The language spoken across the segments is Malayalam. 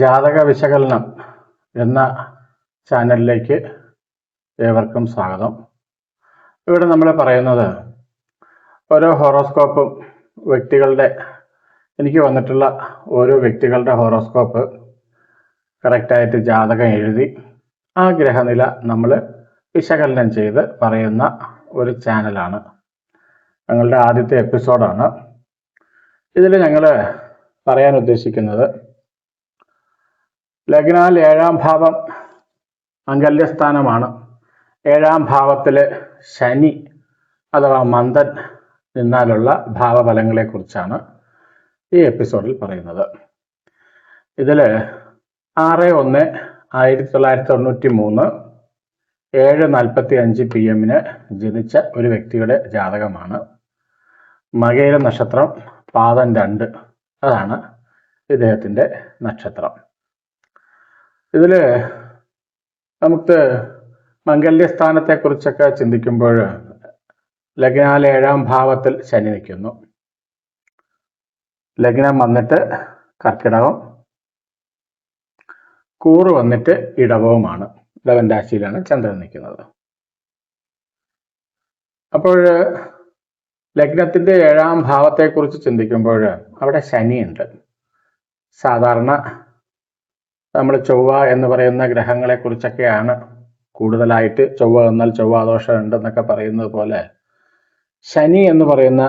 ജാതക വിശകലനം എന്ന ചാനലിലേക്ക് ഏവർക്കും സ്വാഗതം. ഇവിടെ നമ്മൾ പറയുന്നത് ഓരോ ഹോറോസ്കോപ്പും എനിക്ക് വന്നിട്ടുള്ള ഓരോ വ്യക്തികളുടെ ഹോറോസ്കോപ്പ് കറക്റ്റായിട്ട് ജാതകം എഴുതി ആ ഗ്രഹനില നമ്മൾ വിശകലനം ചെയ്ത് പറയുന്ന ഒരു ചാനലാണ്. ഞങ്ങളുടെ ആദ്യത്തെ എപ്പിസോഡാണ്. ഇതിൽ ഞങ്ങൾ പറയാൻ ഉദ്ദേശിക്കുന്നത് ലഗ്നാൽ 7ാം ഭാവം മംഗല്യസ്ഥാനമാണ്. 7ാം ഭാവത്തിലെ ശനി അഥവാ മന്ദൻ നിന്നാലുള്ള ഭാവഫലങ്ങളെ കുറിച്ചാണ് ഈ എപ്പിസോഡിൽ പറയുന്നത്. ഇതിൽ 6/1/1993 7:45 PM ജനിച്ച ഒരു വ്യക്തിയുടെ ജാതകമാണ്. മകയിര നക്ഷത്രം പാദം 2 അതാണ് ഇദ്ദേഹത്തിൻ്റെ നക്ഷത്രം. ഇതിൽ നമുക്ക് മംഗല്യസ്ഥാനത്തെക്കുറിച്ചൊക്കെ ചിന്തിക്കുമ്പോൾ ലഗ്നാൽ 7ാം ഭാവത്തിൽ ശനി നിൽക്കുന്നു. ലഗ്നം വന്നിട്ട് കർക്കിടകം, കൂറ് വന്നിട്ട് ഇടവവുമാണ്. ഇടവൻ രാശിയിലാണ് ചന്ദ്രൻ നിൽക്കുന്നത്. അപ്പോൾ ലഗ്നത്തിൻ്റെ 7ാം ഭാവത്തെക്കുറിച്ച് ചിന്തിക്കുമ്പോൾ അവിടെ ശനിയുണ്ട്. സാധാരണ നമ്മൾ ചൊവ്വ എന്ന് പറയുന്ന ഗ്രഹങ്ങളെ കുറിച്ചൊക്കെയാണ് കൂടുതലായിട്ട്, ചൊവ്വ എന്നാൽ ചൊവ്വാദോഷം ഉണ്ടെന്നൊക്കെ പറയുന്നത് പോലെ ശനി എന്ന് പറയുന്ന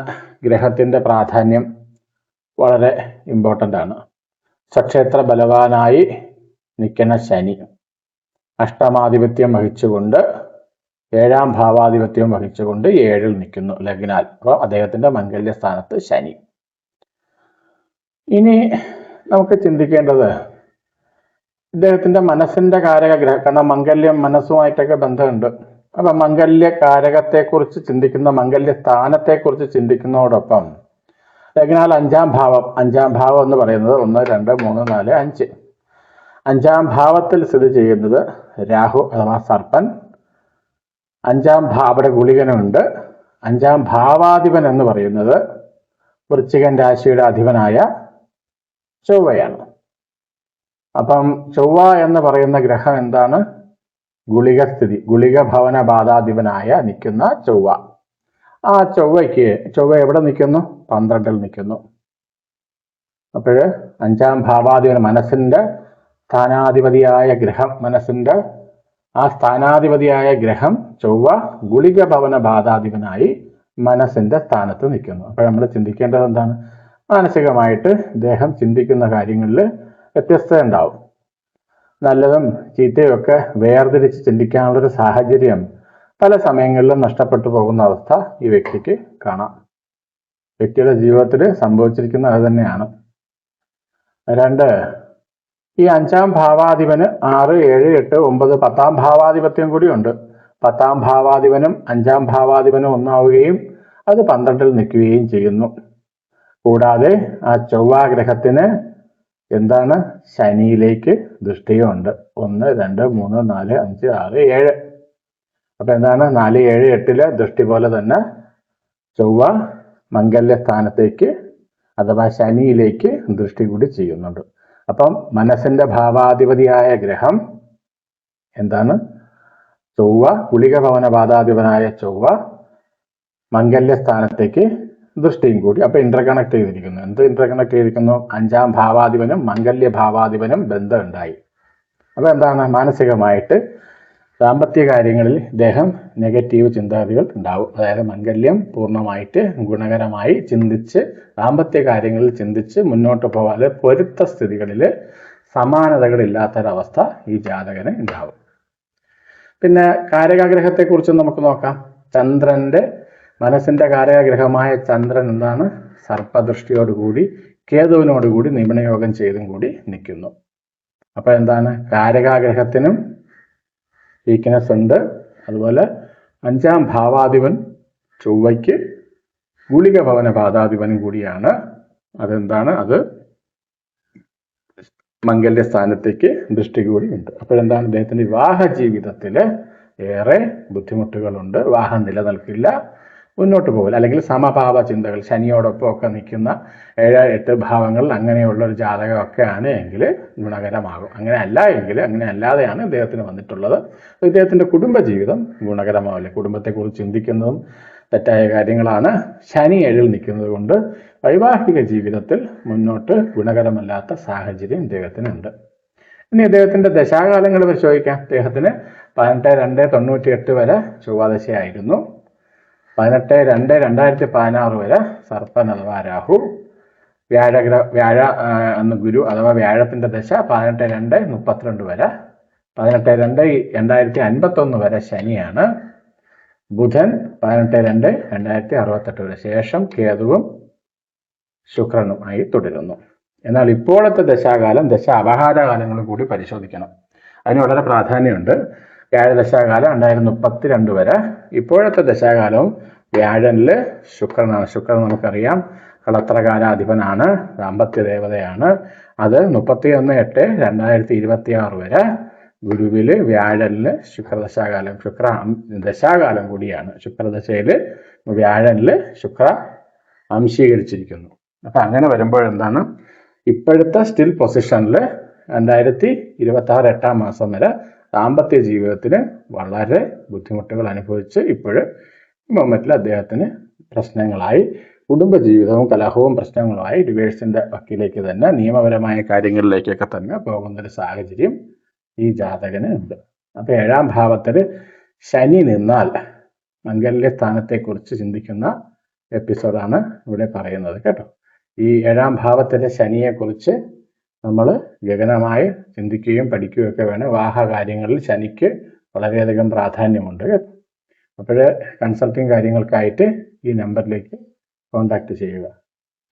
ഗ്രഹത്തിൻ്റെ പ്രാധാന്യം വളരെ ഇമ്പോർട്ടൻ്റ് ആണ്. സ്വക്ഷേത്ര ബലവാനായി നിൽക്കുന്ന ശനി അഷ്ടമാധിപത്യം വഹിച്ചുകൊണ്ട് 7ാം ഭാവാധിപത്യം വഹിച്ചുകൊണ്ട് 7ൽ നിൽക്കുന്നു ലഗ്നാൽ. അപ്പോൾ അദ്ദേഹത്തിൻ്റെ മംഗല്യസ്ഥാനത്ത് ശനി. ഇനി നമുക്ക് ചിന്തിക്കേണ്ടത് ഇദ്ദേഹത്തിൻ്റെ മനസ്സിൻ്റെ കാരകഗ്രഹം, കാരണം മംഗല്യം മനസ്സുമായിട്ടൊക്കെ ബന്ധമുണ്ട്. അപ്പം മംഗല്യ കാരകത്തെക്കുറിച്ച് ചിന്തിക്കുന്ന, മംഗല്യ സ്ഥാനത്തെക്കുറിച്ച് ചിന്തിക്കുന്നതോടൊപ്പം ലഗ്നാൽ 5ാം ഭാവം എന്ന് പറയുന്നത് 1, 2, 3, 4, 5 5ാം ഭാവത്തിൽ സ്ഥിതി ചെയ്യുന്നത് രാഹു അഥവാ സർപ്പൻ. 5ാം അവിടെ ഗുളികനുണ്ട്. 5ാം ഭാവാധിപൻ എന്ന് പറയുന്നത് വൃശ്ചികൻ രാശിയുടെ അധിപനായ ചൊവ്വയാണ്. അപ്പം ചൊവ്വ എന്ന് പറയുന്ന ഗ്രഹം എന്താണ്? ഗുളികസ്ഥിതി, ഗുളിക ഭവന ബാധാധിപനായ നിൽക്കുന്ന ചൊവ്വ. ആ ചൊവ്വ എവിടെ നിൽക്കുന്നു? 12ൽ നിൽക്കുന്നു. അപ്പോൾ 5ാം ഭാവാധിപൻ, മനസ്സിൻ്റെ സ്ഥാനാധിപതിയായ ഗ്രഹം, മനസ്സിൻ്റെ ആ സ്ഥാനാധിപതിയായ ഗ്രഹം ചൊവ്വ ഗുളിക ഭവന ബാധാധിപനായി മനസ്സിൻ്റെ സ്ഥാനത്ത് നിൽക്കുന്നു. അപ്പോൾ നമ്മൾ ചിന്തിക്കേണ്ടത് എന്താണ്? മാനസികമായിട്ട് ഇദ്ദേഹം ചിന്തിക്കുന്ന കാര്യങ്ങളിൽ വ്യത്യസ്തത ഉണ്ടാവും. നല്ലതും ചീത്തയും ഒക്കെ വേർതിരിച്ച് ചിന്തിക്കാനുള്ളൊരു സാഹചര്യം പല സമയങ്ങളിലും നഷ്ടപ്പെട്ടു പോകുന്ന അവസ്ഥ ഈ വ്യക്തിക്ക് കാണാം. വ്യക്തിയുടെ ജീവിതത്തിൽ സംഭവിച്ചിരിക്കുന്നത് അത് തന്നെയാണ്. 2, ഈ 5ാം ഭാവാധിപന് 6, 7, 8, 9, 10ാം ഭാവാധിപത്യം കൂടിയുണ്ട്. 10ാം ഭാവാധിപനും 5ാം ഭാവാധിപനും ഒന്നാവുകയും അത് 12ൽ നിൽക്കുകയും ചെയ്യുന്നു. കൂടാതെ ആ ചൊവ്വ ഗ്രഹത്തിന് എന്താണ്? ശനിയിലേക്ക് ദൃഷ്ടിയുണ്ട്. 1, 2, 3, 4, 5, 6, 7. അപ്പൊ എന്താണ്? 4, 7, 8 ദൃഷ്ടി പോലെ തന്നെ ചൊവ്വ മംഗല്യ സ്ഥാനത്തേക്ക് അഥവാ ശനിയിലേക്ക് ദൃഷ്ടി കൂടി ചെയ്യുന്നുണ്ട്. അപ്പം മനസ്സിന്റെ ഭാവാധിപതിയായ ഗ്രഹം എന്താണ്? ചൊവ്വ, ഗുളിക ഭവന ബാധാധിപനായ ചൊവ്വ മംഗല്യ സ്ഥാനത്തേക്ക് ദൃഷ്ടിയും കൂടി. അപ്പൊ ഇന്റർകണക്ട് ചെയ്തിരിക്കുന്നു. എന്ത് ഇന്റർകണക്ട് ചെയ്തിരിക്കുന്നു? 5ാം ഭാവാധിപനും മംഗല്യ ഭാവാധിപനും ബന്ധം ഉണ്ടായി. അപ്പൊ എന്താണ്? മാനസികമായിട്ട് ദാമ്പത്യ കാര്യങ്ങളിൽ ഇദ്ദേഹം നെഗറ്റീവ് ചിന്താഗതികൾ ഉണ്ടാവും. അതായത് മംഗല്യം പൂർണ്ണമായിട്ട് ഗുണകരമായി ചിന്തിച്ച്, ദാമ്പത്യ കാര്യങ്ങളിൽ ചിന്തിച്ച് മുന്നോട്ട് പോകാതെ പൊരുത്ത സ്ഥിതികളിൽ സമാനതകളില്ലാത്തൊരവസ്ഥ ഈ ജാതകന് ഉണ്ടാവും. പിന്നെ കാരകാഗ്രഹത്തെക്കുറിച്ച് നമുക്ക് നോക്കാം. ചന്ദ്രന്റെ മനസ്സിന്റെ കാരകഗ്രഹമായ ചന്ദ്രൻ എന്താണ്? സർപ്പദൃഷ്ടിയോടുകൂടി കേതുവിനോടുകൂടി നിമണയോഗം ചെയ്തും കൂടി നിൽക്കുന്നു. അപ്പൊ എന്താണ്? കാരകാഗ്രഹത്തിനും വീക്ക്നെസ് ഉണ്ട്. അതുപോലെ 5ാം ഭാവാധിപൻ ചൊവ്വയ്ക്ക് ഗുളിക ഭവന ബാധാധിപനും കൂടിയാണ്. അതെന്താണ്? അത് മംഗല്യ സ്ഥാനത്തേക്ക് ദൃഷ്ടി കൂടി ഉണ്ട്. അപ്പോഴെന്താണ്? അദ്ദേഹത്തിന്റെ വിവാഹ ജീവിതത്തിൽ ഏറെ ബുദ്ധിമുട്ടുകളുണ്ട്. വിവാഹം നിലനിൽക്കില്ല. മുന്നോട്ട് പോകില്ല. അല്ലെങ്കിൽ സമഭാവ ചിന്തകൾ, ശനിയോടൊപ്പം ഒക്കെ നിൽക്കുന്ന 7, 8 ഭാവങ്ങൾ അങ്ങനെയുള്ള ഒരു ജാതകമൊക്കെ ആണ് എങ്കിൽ ഗുണകരമാകും. അങ്ങനെ അല്ല എങ്കിൽ, അങ്ങനെ അല്ലാതെയാണ് ഇദ്ദേഹത്തിന് വന്നിട്ടുള്ളത്, ഇദ്ദേഹത്തിൻ്റെ കുടുംബജീവിതം ഗുണകരമാവില്ല. കുടുംബത്തെക്കുറിച്ച് ചിന്തിക്കുന്നതും തെറ്റായ കാര്യങ്ങളാണ്. ശനി 7-ൽ നിൽക്കുന്നത് കൊണ്ട് വൈവാഹിക ജീവിതത്തിൽ മുന്നോട്ട് ഗുണകരമല്ലാത്ത സാഹചര്യം ഇദ്ദേഹത്തിനുണ്ട്. ഇനി ഇദ്ദേഹത്തിൻ്റെ ദശാകാലങ്ങൾ പരിശോധിക്കാം. ഇദ്ദേഹത്തിന് 18/2/98 വരെ ചൊവ്വാദശയായിരുന്നു. 18/2/2016 വരെ സർപ്പൻ അഥവാ രാഹു. വ്യാഴ എന്ന ഗുരു അഥവാ വ്യാഴത്തിൻ്റെ ദശ 18/2/32 വരെ. 18/2/2051 വരെ ശനിയാണ്. ബുധൻ 18/2/2068 വരെ. ശേഷം കേതുവും ശുക്രനും ആയി തുടരുന്നു. എന്നാൽ ഇപ്പോഴത്തെ ദശാകാലം ദശ അപഹാരകാലങ്ങളും കൂടി പരിശോധിക്കണം. അതിന് വളരെ പ്രാധാന്യമുണ്ട്. വ്യാഴദശാകാലം 2032 വരെ. ഇപ്പോഴത്തെ ദശാകാലവും വ്യാഴനിൽ ശുക്രനാണ്. ശുക്രൻ നമുക്കറിയാം കളത്രകാലാധിപനാണ്, ദാമ്പത്യ ദേവതയാണ്. അത് 31/8/2026 വരെ. ഗുരുവിൽ വ്യാഴനിൽ ശുക്രദശാകാലം, ശുക്ര ദശാകാലം കൂടിയാണ്. ശുക്രദശയിൽ വ്യാഴനിൽ ശുക്ര അംശീകരിച്ചിരിക്കുന്നു. അപ്പം അങ്ങനെ വരുമ്പോഴെന്താണ്, ഇപ്പോഴത്തെ സ്റ്റിൽ പൊസിഷനിൽ 2026 8-ാം മാസം വരെ ദാമ്പത്യ ജീവിതത്തിന് വളരെ ബുദ്ധിമുട്ടുകൾ അനുഭവിച്ച് ഇപ്പോഴും മൊമെന്റിൽ അദ്ദേഹത്തിന് പ്രശ്നങ്ങളായി, കുടുംബജീവിതവും കലഹവും പ്രശ്നങ്ങളുമായി ഡിവേഴ്സിന്റെ വക്കിലേക്ക് തന്നെ, നിയമപരമായ കാര്യങ്ങളിലേക്കൊക്കെ തന്നെ പോകുന്നൊരു സാഹചര്യം ഈ ജാതകന് ഉണ്ട്. അപ്പൊ 7-ാം ഭാവത്തിൽ ശനി നിന്നാൽ മംഗല്യ സ്ഥാനത്തെക്കുറിച്ച് ചിന്തിക്കുന്ന എപ്പിസോഡാണ് ഇവിടെ പറയുന്നത് കേട്ടോ. ഈ 7-ാം ഭാവത്തിലെ ശനിയെക്കുറിച്ച് നമ്മൾ ഗഗനമായി ചിന്തിക്കുകയും പഠിക്കുകയും ഒക്കെ വേണം. വിവാഹ കാര്യങ്ങളിൽ ശനിക്ക് വളരെയധികം പ്രാധാന്യമുണ്ട് കേട്ടോ. അപ്പോൾ കൺസൾട്ടിങ് കാര്യങ്ങൾക്കായിട്ട് ഈ നമ്പറിലേക്ക് കോൺടാക്ട് ചെയ്യുക.